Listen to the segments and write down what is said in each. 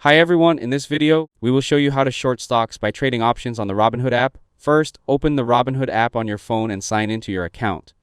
Hi everyone, in this video, we will show you how to short stocks by trading options on the Robinhood app. First, open the Robinhood app on your phone and sign into your account.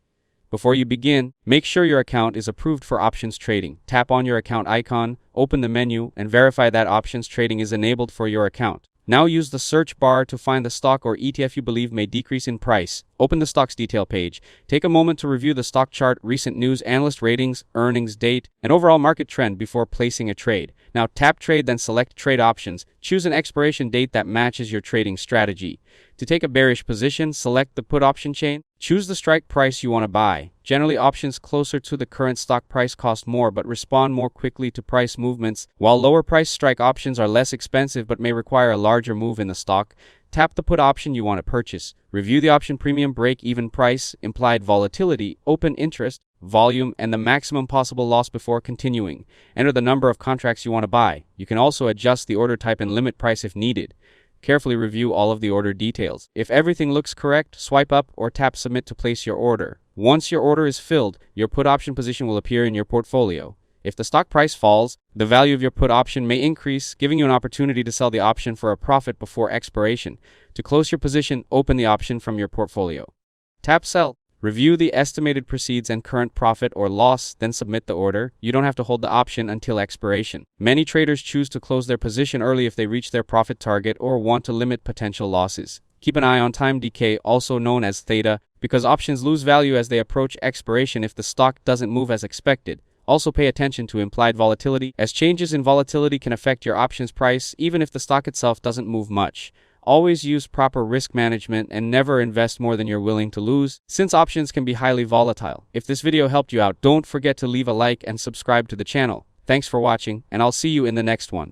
Before you begin, make sure your account is approved for options trading. Tap on your account icon, open the menu, and verify that options trading is enabled for your account. Now use the search bar to find the stock or ETF you believe may decrease in price. Open the stock's detail page. Take a moment to review the stock chart, recent news, analyst ratings, earnings date, and overall market trend before placing a trade. Now tap trade, then select trade options. Choose an expiration date that matches your trading strategy. To take a bearish position, select the put option chain. Choose the strike price you want to buy. Generally, options closer to the current stock price cost more but respond more quickly to price movements, while lower price strike options are less expensive but may require a larger move in the stock. Tap the put option you want to purchase. Review the option premium, break-even price, implied volatility, open interest, volume, and the maximum possible loss before continuing. Enter the number of contracts you want to buy. You can also adjust the order type and limit price if needed. Carefully review all of the order details. If everything looks correct, swipe up or tap submit to place your order. Once your order is filled, your put option position will appear in your portfolio. If the stock price falls, the value of your put option may increase, giving you an opportunity to sell the option for a profit before expiration. To close your position, open the option from your portfolio. Tap sell. Review the estimated proceeds and current profit or loss, then submit the order. You don't have to hold the option until expiration. Many traders choose to close their position early if they reach their profit target or want to limit potential losses. Keep an eye on time decay, also known as theta, because options lose value as they approach expiration if the stock doesn't move as expected. Also pay attention to implied volatility, as changes in volatility can affect your options price even if the stock itself doesn't move much. Always use proper risk management and never invest more than you're willing to lose, since options can be highly volatile. If this video helped you out, don't forget to leave a like and subscribe to the channel. Thanks for watching, and I'll see you in the next one.